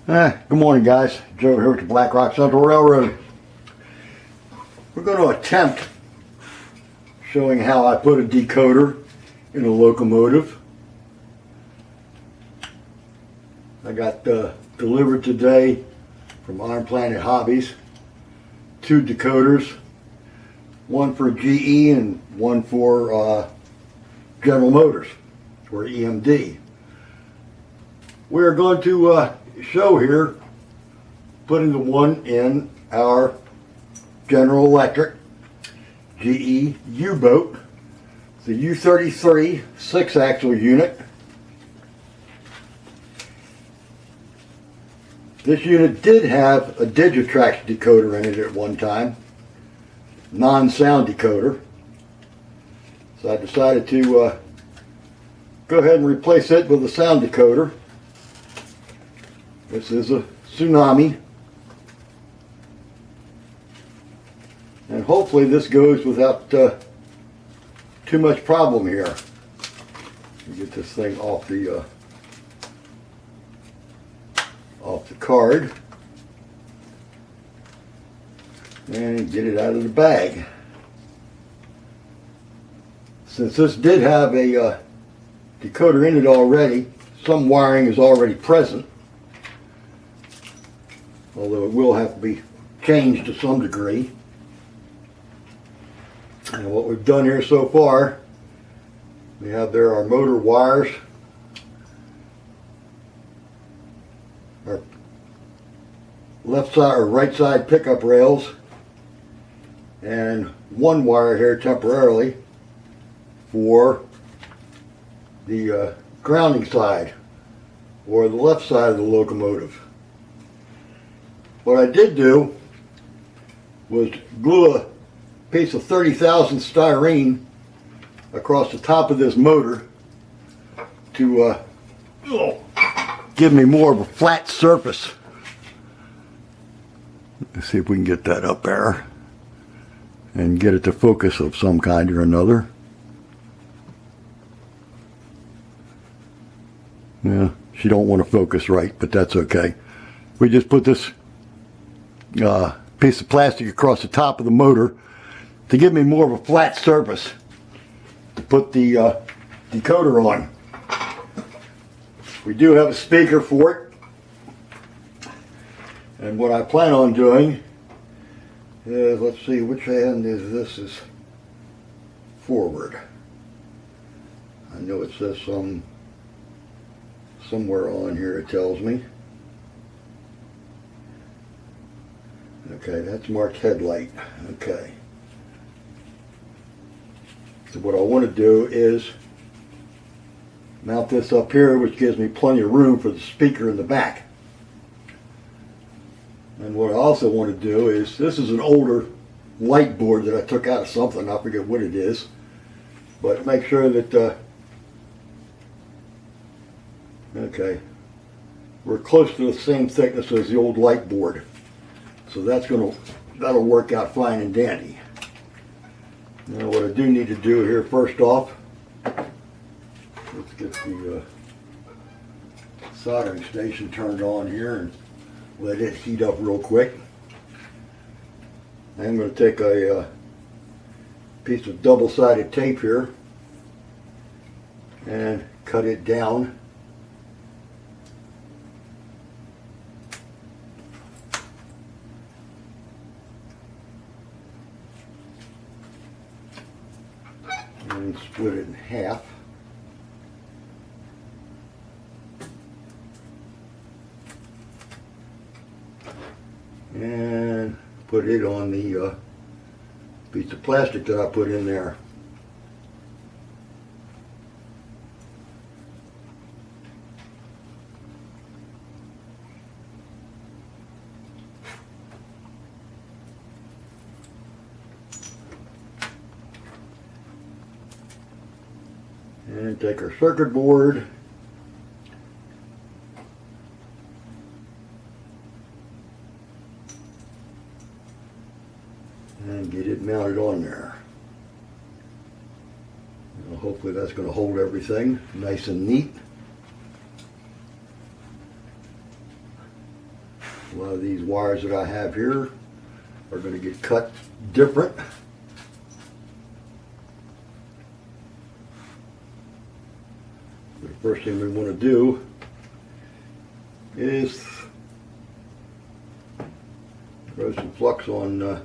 Good morning, guys. Joe here with the Black Rock Central Railroad. We're going to attempt showing how I put a decoder in a locomotive. I got delivered today from Iron Planet Hobbies 2 decoders, one for GE and one for General Motors, or EMD. We're going to show here putting the one in our General Electric GE U-boat, the U-33 6-axle unit. This unit did have a Digitrax decoder in it at one time, non-sound decoder. So I decided to go ahead and replace it with a sound decoder. This is a Tsunami, and hopefully this goes without too much problem here. Let me get this thing off the card and get it out of the bag. Since this did have a decoder in it already, some wiring is already present, although it will have to be changed to some degree. And what we've done here so far, we have there our motor wires, our left side or right side pickup rails, and one wire here temporarily for the grounding side, or the left side of the locomotive. What I did do was glue a piece of 30,000 styrene across the top of this motor to give me more of a flat surface. Let's see if we can get that up there and get it to focus of some kind or another. Yeah, she don't want to focus right, but that's okay. We just put this piece of plastic across the top of the motor to give me more of a flat surface to put the decoder on. We do have a speaker for it, and what I plan on doing is, let's see, which hand is this is forward. I know it says somewhere on here it tells me. Okay, that's marked headlight. Okay. So what I want to do is mount this up here, which gives me plenty of room for the speaker in the back. And what I also want to do is, this is an older light board that I took out of something, I forget what it is, but make sure that okay, we're close to the same thickness as the old light board. So that'll work out fine and dandy. Now what I do need to do here first off, let's get the soldering station turned on here and let it heat up real quick. I'm going to take a piece of double-sided tape here and cut it down. And split it in half. And put it on the piece of plastic that I put in there. And take our circuit board and get it mounted on there. Well, hopefully that's going to hold everything nice and neat. These wires that I have here are going to get cut different. The first thing we want to do is throw some flux on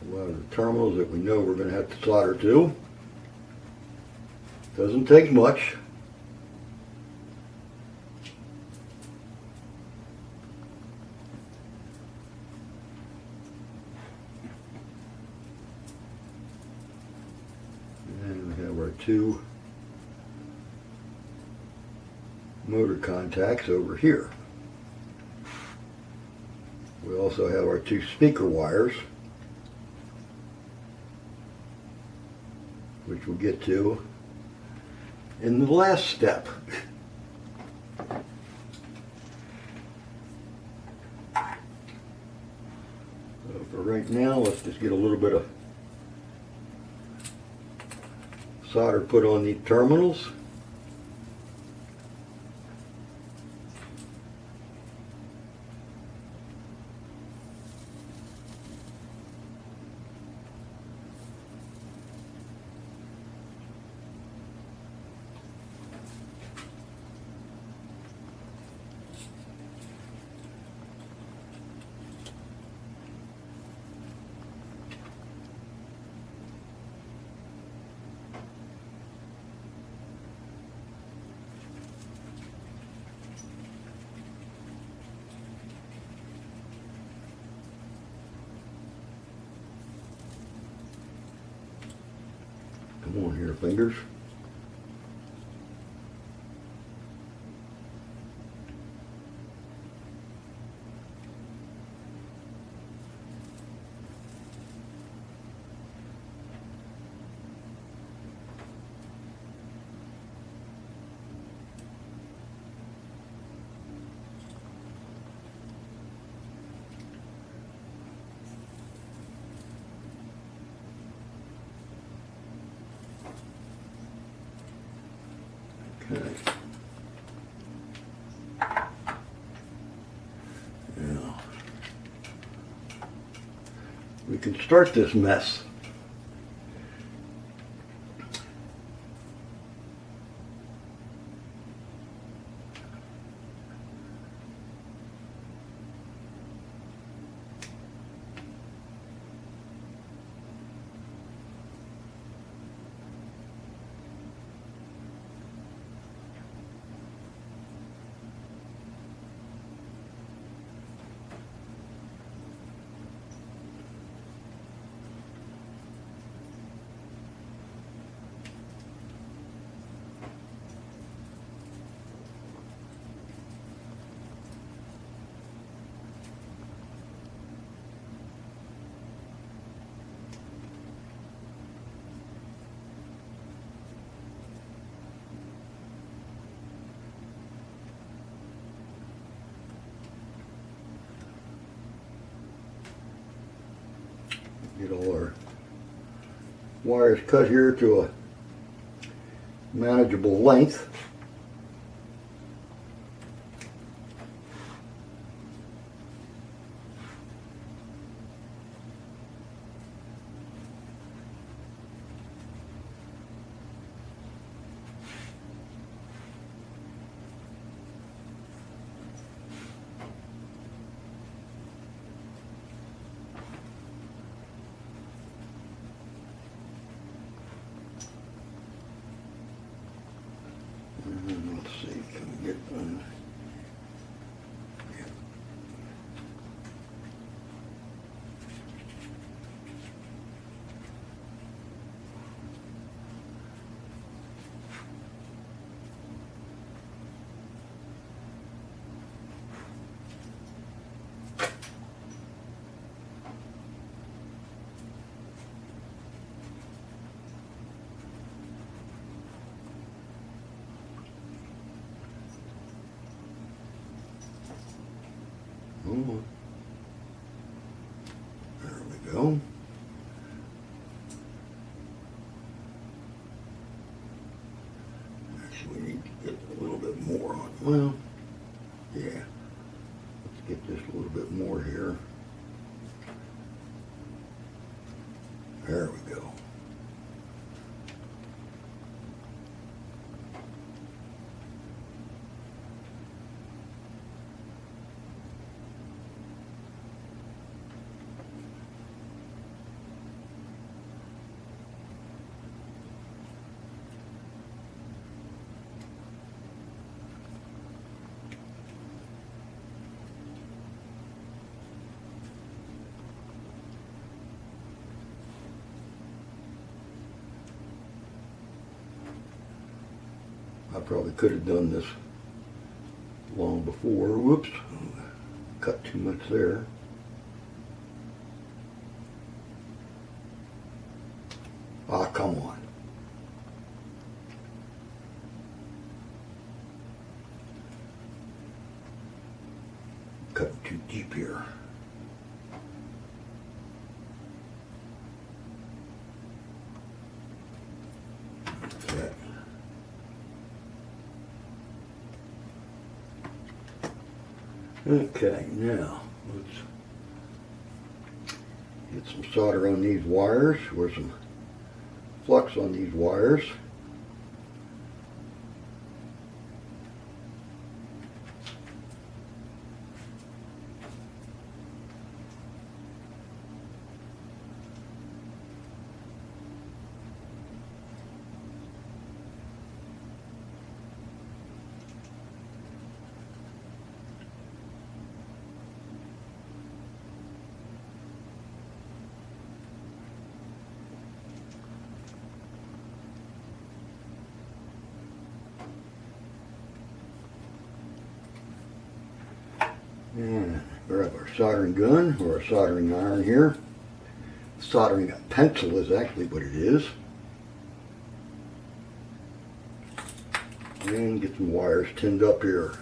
one of the terminals that we know we're going to have to solder to. Doesn't take much. And we have our two motor contacts over here. We also have our two speaker wires, which we'll get to in the last step. So for right now, let's just get a little bit of solder put on the terminals. Come on here, fingers. Okay. Now, we can start this mess. Get all our wires cut here to a manageable length. Let's see, can we get one? We need to get a little bit more on. Well, yeah. Let's get just a little bit more here. There we go. I probably could have done this long before. Whoops, cut too much there. Ah, come on. Cut too deep here. Okay. Okay, now let's get some solder on these wires, or some flux on these wires. And grab our soldering gun or a soldering iron here. Soldering pencil is actually what it is. And get some wires tinned up here.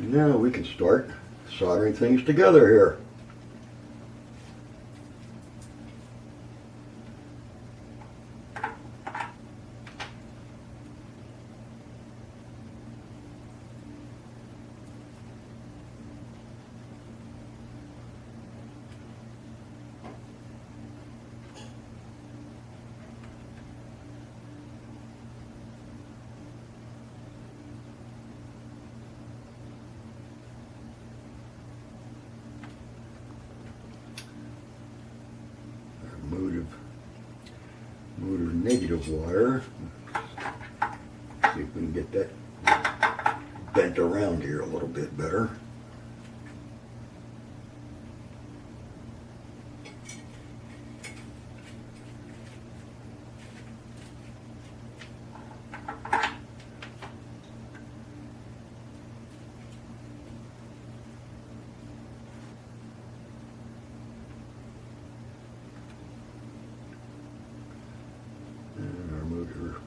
Now we can start soldering things together here. Motor negative wire. See if we can get that bent around here a little bit better.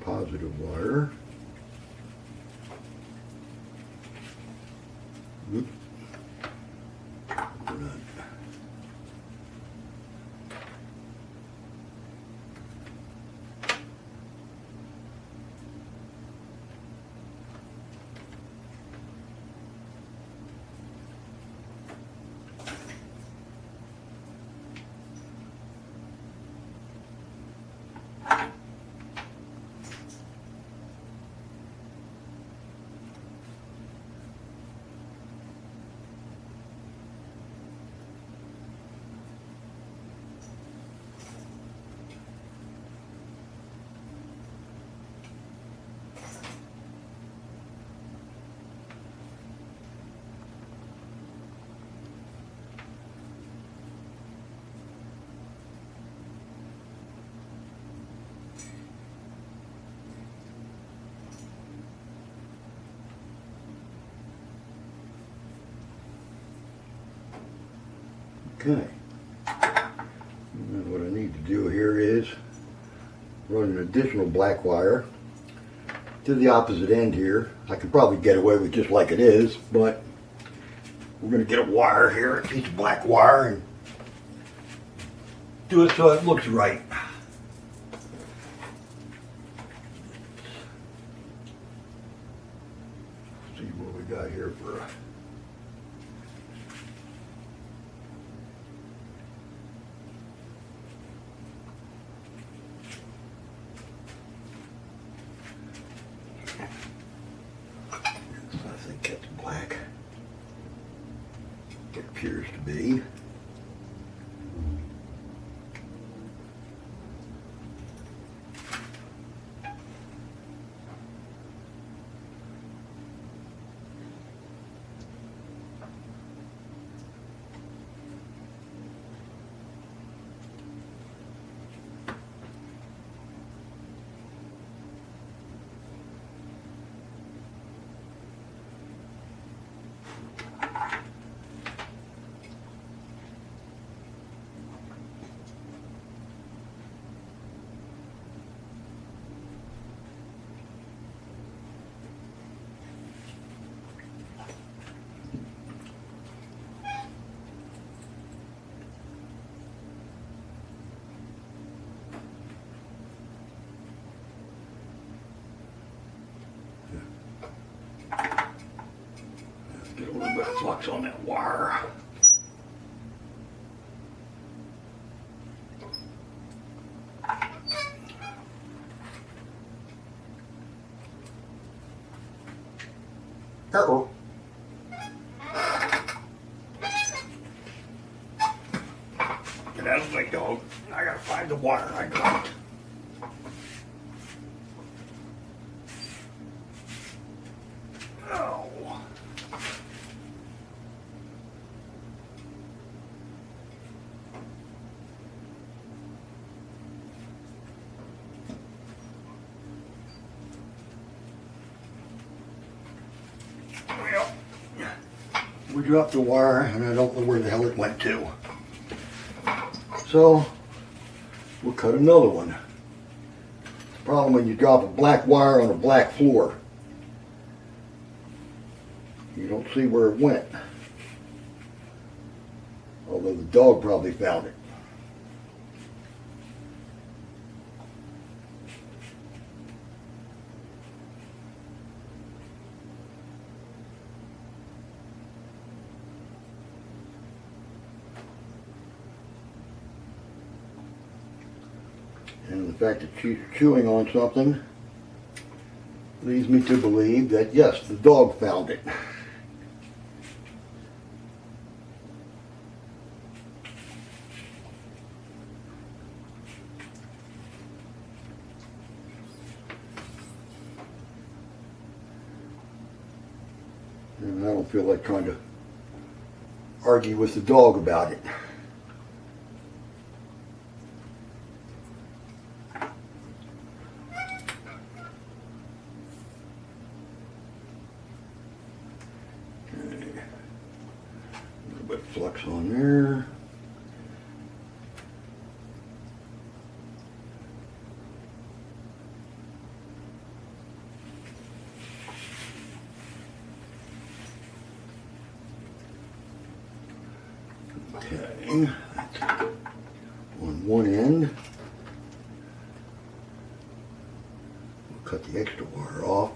Positive wire. Oops. Okay. And what I need to do here is run an additional black wire to the opposite end here. I can probably get away with just like it is, but we're going to get a wire here, a piece of black wire, and do it so it looks right. See what we got here for a I think that's black. It appears to be. Get a little bit of flux on that wire. Uh-oh. Get out of the way, dog. I gotta find the wire I dropped. Oh. Well, we dropped the wire and I don't know where the hell it went to. So, we'll cut another one. The problem when you drop a black wire on a black floor, you don't see where it went. Although the dog probably found it. And the fact that she's chewing on something leads me to believe that yes, the dog found it. And I don't feel like trying to argue with the dog about it. Bit of flux on there. Okay, that's on one end. We'll cut the extra wire off.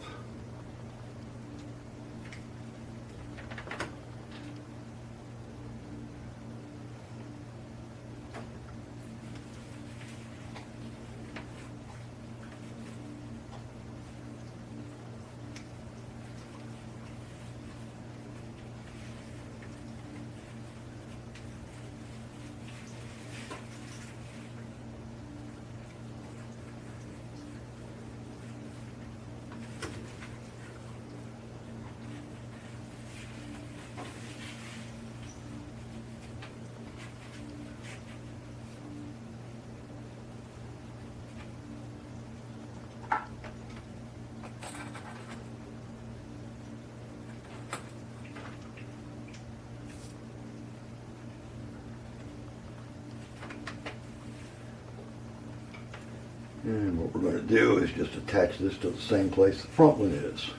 And what we're going to do is just attach this to the same place the front one is.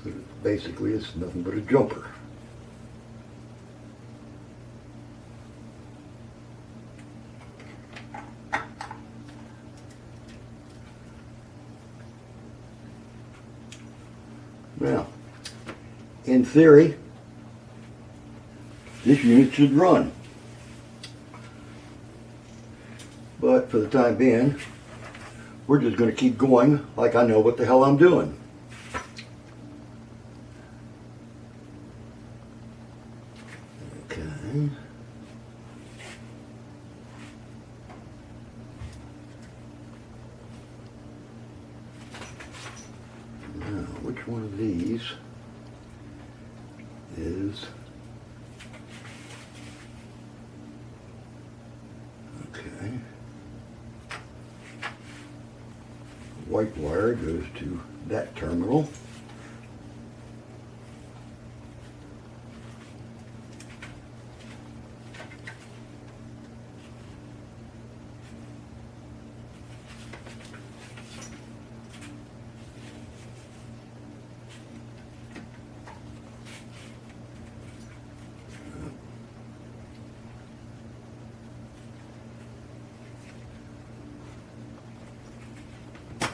So basically it's nothing but a jumper. Now, in theory, this unit should run. But for the time being, we're just going to keep going like I know what the hell I'm doing. Okay. Now, which one of these is... Okay. White wire goes to that terminal.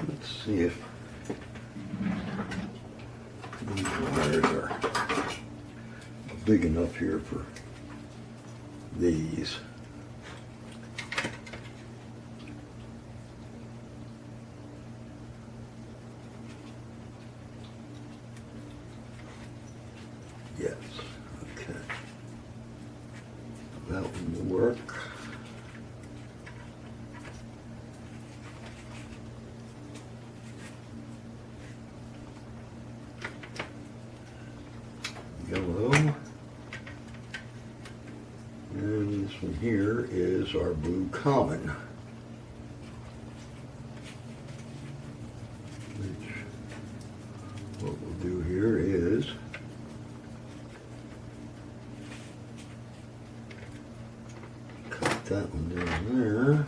Let's see if these wires are big enough here for these. Yes, okay. That one will work. Yellow, and this one here is our blue common, which what we'll do here is cut that one down there.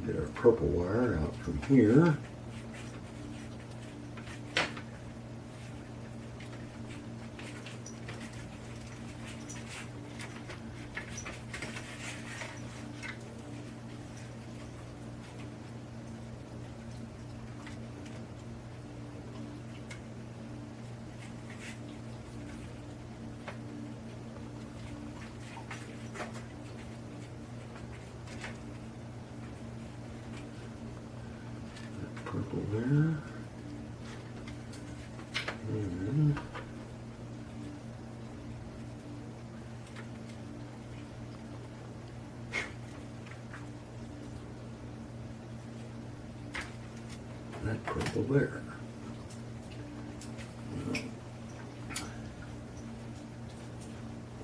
Get our purple wire out from here. Purple there. And that purple there.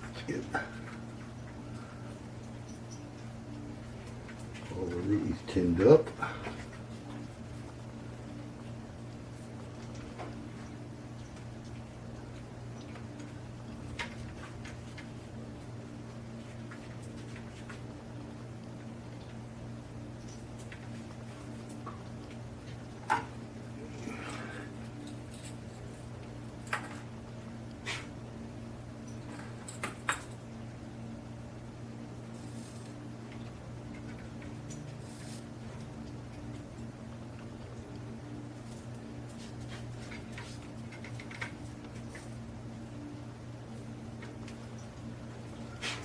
Let's get all of these tinned up.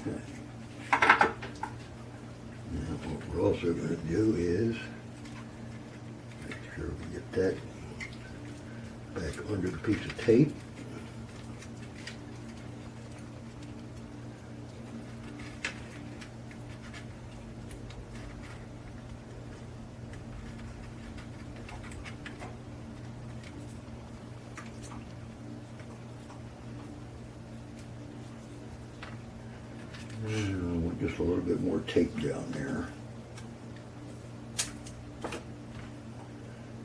Okay. Now what we're also going to do is make sure we get that back under the piece of tape. And I want just a little bit more tape down there.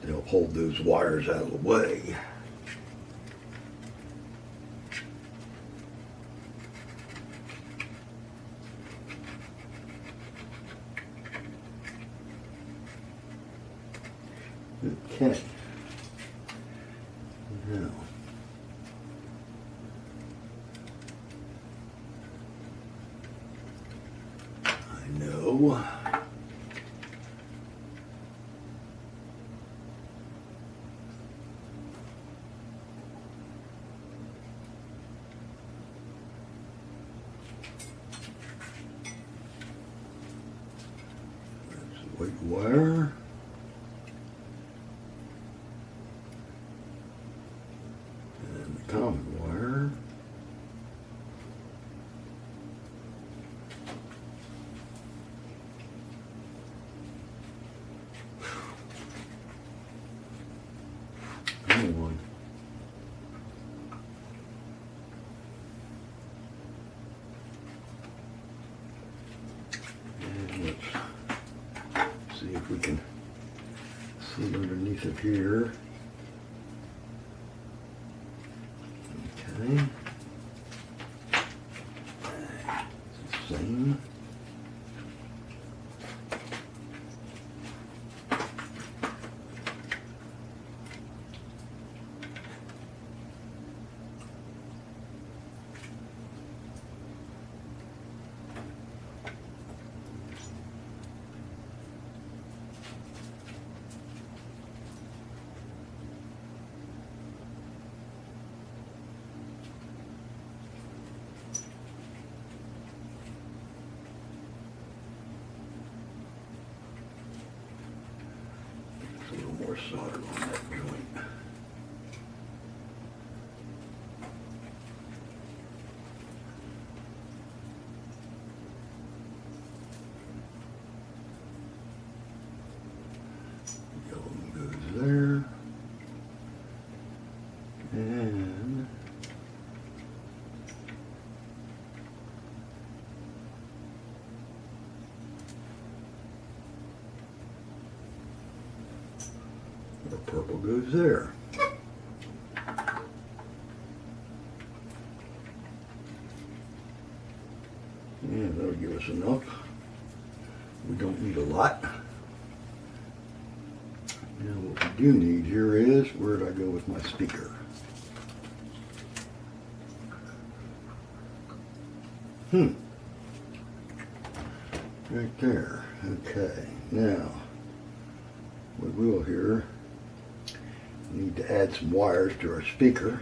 They'll hold those wires out of the way. Okay. Now, I know that's the white wire. Common wire. Come on. And let's see if we can see underneath it here. Okay. It's the same. A little more solder on that joint. Yellow goes there. And the purple goes there. And that'll give us enough. We don't need a lot. Now what we do need here is, where did I go with my speaker? Right there. Okay. Now, we will here need to add some wires to our speaker.